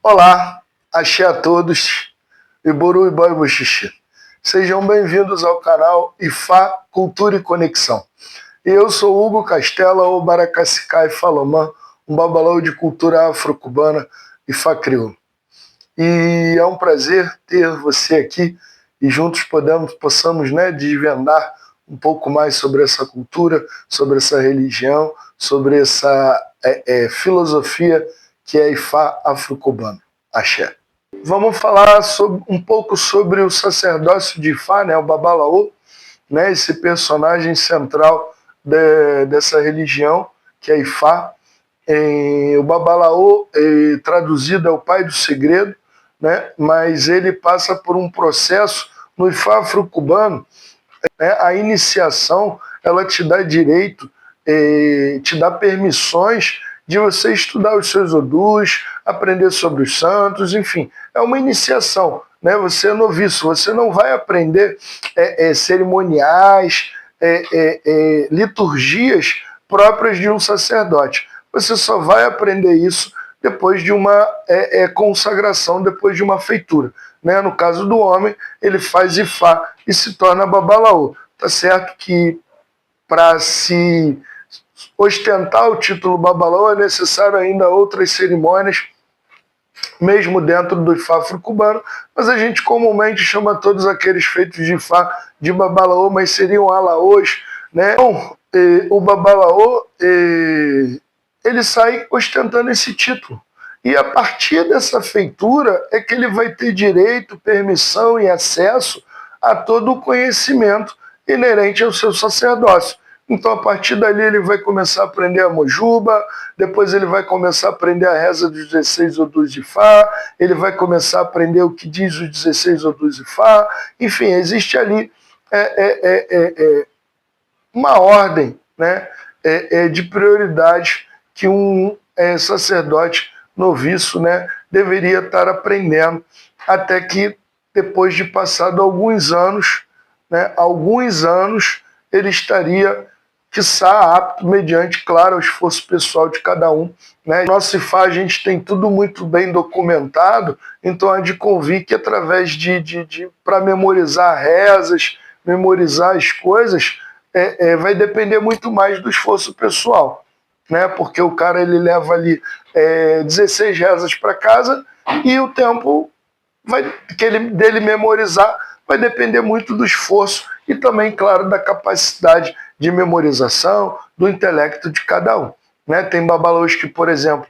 Olá, axé a todos, Iboru e Boi Boxixi. Sejam bem-vindos ao canal Ifá, Cultura e Conexão. Eu sou Hugo Castela, ou Baracacicá e Falomã, um babalão de cultura afro-cubana Ifá crioulo. E é um prazer ter você aqui e juntos possamos desvendar um pouco mais sobre essa cultura, sobre essa religião, sobre essa filosofia que é Ifá afro-cubano. Axé. Vamos falar um pouco sobre o sacerdócio de Ifá, o Babalaô, esse personagem central dessa religião, que é Ifá. O Babalaô, traduzido, é o pai do segredo, mas ele passa por um processo no Ifá afro-cubano. A iniciação, ela te dá direito, te dá permissões de você estudar os seus odus, aprender sobre os santos, enfim, é uma iniciação, Você é noviço, você não vai aprender cerimoniais, liturgias próprias de um sacerdote. Você só vai aprender isso depois de uma consagração, depois de uma feitura. No caso do homem, ele faz Ifá e se torna Babalaô. Tá certo que para se ostentar o título Babalaô é necessário ainda outras cerimônias, mesmo dentro do Ifá afro-cubano, mas a gente comumente chama todos aqueles feitos de Ifá de Babalaô, mas seriam alaôs, Então, o Babalaô, ele sai ostentando esse título. E a partir dessa feitura é que ele vai ter direito, permissão e acesso a todo o conhecimento inerente ao seu sacerdócio. Então, a partir dali, ele vai começar a aprender a mojuba, depois ele vai começar a aprender a reza dos 16 odus de Ifá, ele vai começar a aprender o que diz os 16 odus de Ifá. Enfim, existe ali uma ordem de prioridades que um sacerdote noviço deveria estar aprendendo, até que, depois de passado alguns anos, ele estaria, quiçá, apto, mediante, claro, o esforço pessoal de cada um. No nosso Ifá a gente tem tudo muito bem documentado, então há de convir que através para memorizar rezas, memorizar as coisas, vai depender muito mais do esforço pessoal, porque o cara ele leva ali 16 rezas para casa e o tempo dele memorizar vai depender muito do esforço e também, claro, da capacidade de memorização, do intelecto de cada um. Tem babalaôs que, por exemplo,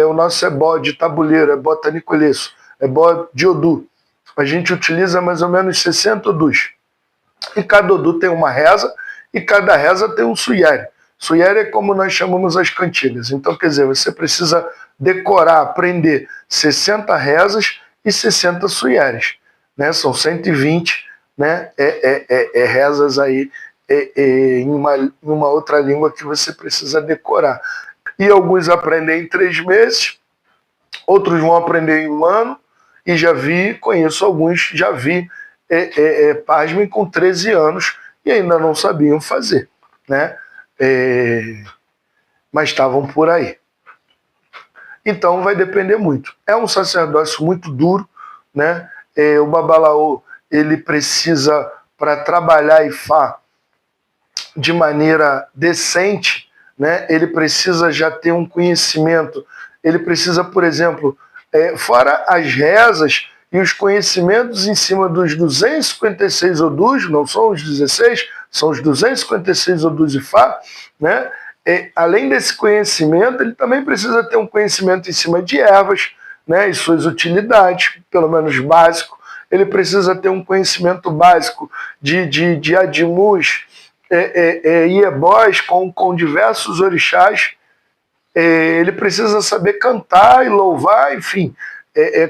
o nosso ebó de tabuleiro, ebó tanicoleço, ebó de odu. A gente utiliza mais ou menos 60 odus. E cada odu tem uma reza e cada reza tem um suyere. Suyere é como nós chamamos as cantigas. Então, quer dizer, você precisa decorar, aprender 60 rezas e 60 suyeres. São 120 rezas aí em uma outra língua que você precisa decorar. E alguns aprendem em 3 meses, outros vão aprender em 1 ano, e conheço alguns, pasmem, com 13 anos e ainda não sabiam fazer, mas estavam por aí. Então vai depender muito. É um sacerdócio muito duro, o Babalaô, ele precisa, para trabalhar Ifá de maneira decente, ele precisa já ter um conhecimento, ele precisa, por exemplo, fora as rezas e os conhecimentos em cima dos 256 odus, não são os 16, são os 256 odus de Ifá, além desse conhecimento, ele também precisa ter um conhecimento em cima de ervas, e suas utilidades, pelo menos básico. Ele precisa ter um conhecimento básico de adimus e ebós com diversos orixás. Ele precisa saber cantar e louvar, enfim,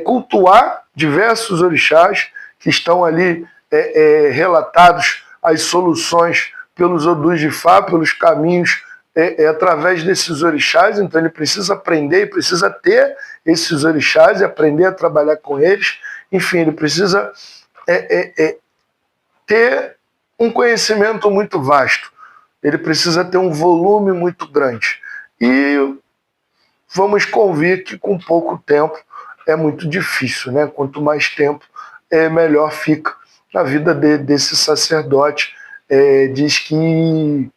cultuar diversos orixás que estão ali relatados as soluções pelos odus de Ifá, pelos caminhos através desses orixás. Então ele precisa aprender e precisa ter esses orixás e aprender a trabalhar com eles. Enfim, ele precisa ter um conhecimento muito vasto, ele precisa ter um volume muito grande. E vamos convir que com pouco tempo é muito difícil, né? Quanto mais tempo, melhor fica na vida desse sacerdote. Diz que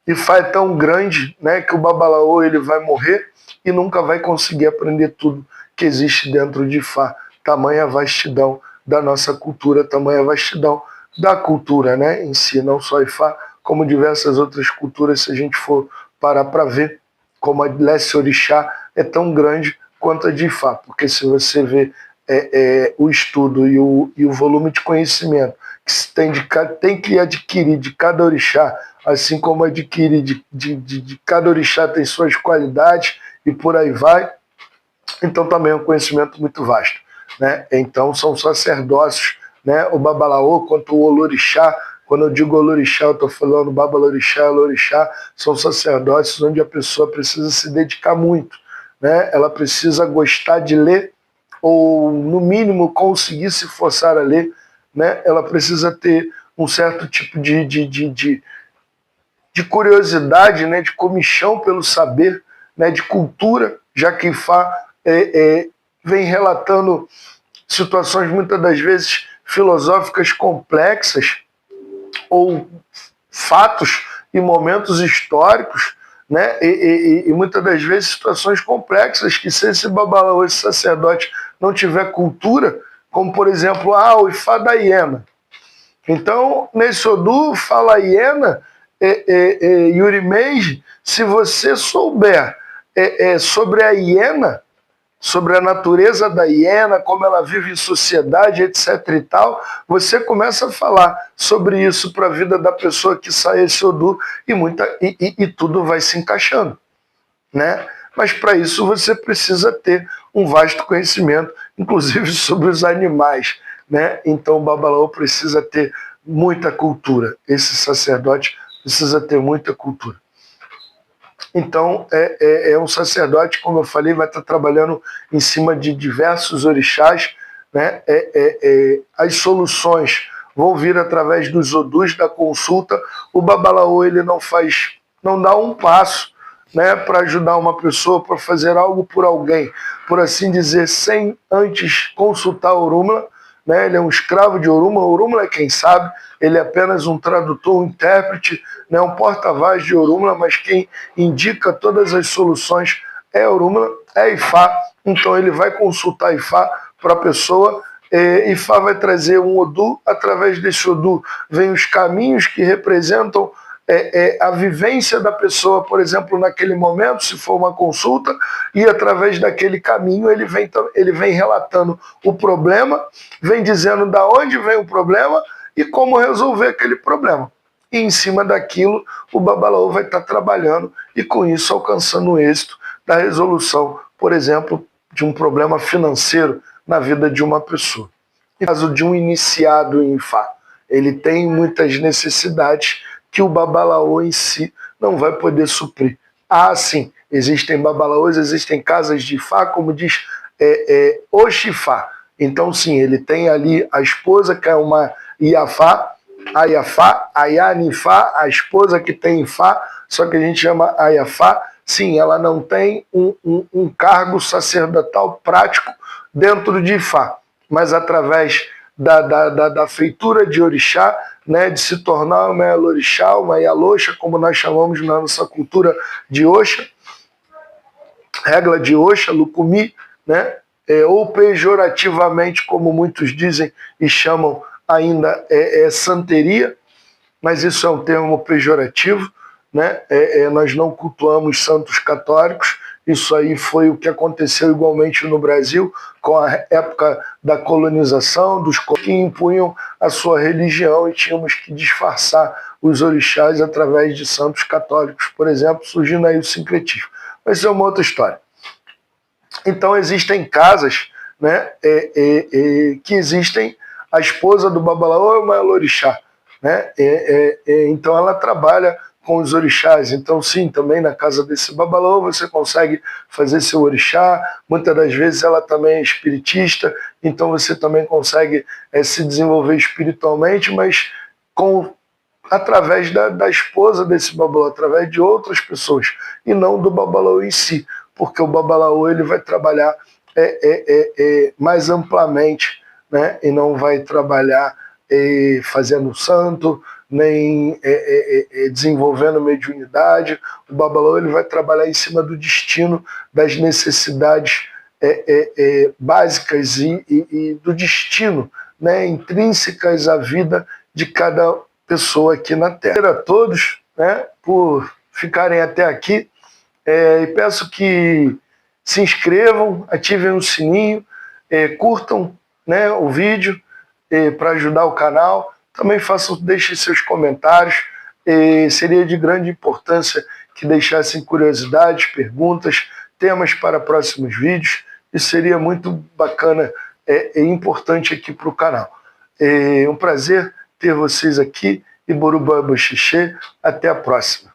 Ifá é tão grande, né, que o Babalaô ele vai morrer e nunca vai conseguir aprender tudo que existe dentro de Ifá. Tamanha vastidão da nossa cultura, tamanha vastidão da cultura, né, em si, não só Ifá, como diversas outras culturas, se a gente for parar para ver, como a Leste Orixá é tão grande quanto a de Ifá, porque se você vê o estudo e o volume de conhecimento que se tem que adquirir de cada orixá, assim como adquirir de cada orixá tem suas qualidades e por aí vai, então também é um conhecimento muito vasto, né? Então são sacerdócios, né? O Babalaô quanto o Olorixá. Quando eu digo Olorixá, eu estou falando Babalorixá, Olorixá, são sacerdócios onde a pessoa precisa se dedicar muito, né? Ela precisa gostar de ler, ou no mínimo conseguir se forçar a ler, né? Ela precisa ter um certo tipo de curiosidade, né? De comichão pelo saber, né? De cultura, já que Ifá vem relatando situações muitas das vezes filosóficas complexas, ou fatos e momentos históricos, né? E muitas das vezes situações complexas que, se esse babalaô, esse sacerdote, não tiver cultura, como por exemplo, o Ifá da hiena. Então, nesse Odu, fala hiena, Yuri Meiji, se você souber sobre a hiena, sobre a natureza da hiena, como ela vive em sociedade, etc. e tal, você começa a falar sobre isso para a vida da pessoa que sai esse Odu e tudo vai se encaixando, né? Mas para isso você precisa ter um vasto conhecimento, inclusive sobre os animais, né? Então o Babalaô precisa ter muita cultura, esse sacerdote precisa ter muita cultura. Então, é um sacerdote, como eu falei, vai estar trabalhando em cima de diversos orixás, né? As soluções vão vir através dos odus, da consulta. O Babalaô ele não dá um passo, né, para ajudar uma pessoa, para fazer algo por alguém, por assim dizer, sem antes consultar Orunmila, né? Ele é um escravo de Orunmila. Orunmila é quem sabe, ele é apenas um tradutor, um intérprete, né? Um porta-voz de Orunmila, mas quem indica todas as soluções é Orunmila, é Ifá. Então ele vai consultar Ifá para a pessoa. Ifá vai trazer um Odu, através desse Odu vem os caminhos que representam a vivência da pessoa, por exemplo, naquele momento, se for uma consulta, e através daquele caminho ele vem relatando o problema, vem dizendo da onde vem o problema e como resolver aquele problema. E em cima daquilo, o Babalaô vai estar trabalhando e com isso alcançando o êxito da resolução, por exemplo, de um problema financeiro na vida de uma pessoa. No caso de um iniciado em Ifá, ele tem muitas necessidades que o Babalaô em si não vai poder suprir. Sim, existem babalaôs, existem casas de Ifá, como diz Oxifá. Então, sim, ele tem ali a esposa, que é uma Iafá, a Iafá, a Yanifá, a esposa que tem Ifá, só que a gente chama a Iafá. Sim, ela não tem um cargo sacerdotal prático dentro de Ifá, mas através da feitura de orixá, né, de se tornar uma Elorixá, uma Yaloxa, como nós chamamos na nossa cultura de Oxa, regla de Oxa, Lucumi, né, ou pejorativamente, como muitos dizem e chamam ainda, santeria, mas isso é um termo pejorativo, né? Nós não cultuamos santos católicos. Isso aí foi o que aconteceu igualmente no Brasil, com a época da colonização, dos que impunham a sua religião e tínhamos que disfarçar os orixás através de santos católicos, por exemplo, surgindo aí o sincretismo. Mas isso é uma outra história. Então existem casas, né, que existem, a esposa do Babalaô é uma Elorixá, né? Então ela trabalha com os orixás. Então sim, também na casa desse Babalaô você consegue fazer seu orixá. Muitas das vezes ela também é espiritista, então você também consegue se desenvolver espiritualmente, mas através da esposa desse Babalaô, através de outras pessoas, e não do Babalaô em si, porque o Babalaô ele vai trabalhar mais amplamente, né? E não vai trabalhar fazendo santo, nem desenvolvendo mediunidade. O Babalaô ele vai trabalhar em cima do destino, das necessidades básicas e do destino, né, intrínsecas à vida de cada pessoa aqui na Terra. A todos, né, por ficarem até aqui, e peço que se inscrevam, ativem o sininho, curtam, né, o vídeo para ajudar o canal. Também deixem seus comentários. Seria de grande importância que deixassem curiosidades, perguntas, temas para próximos vídeos. Isso seria muito bacana e importante aqui para o canal. Um prazer ter vocês aqui. Iborubá Xixê. Até a próxima.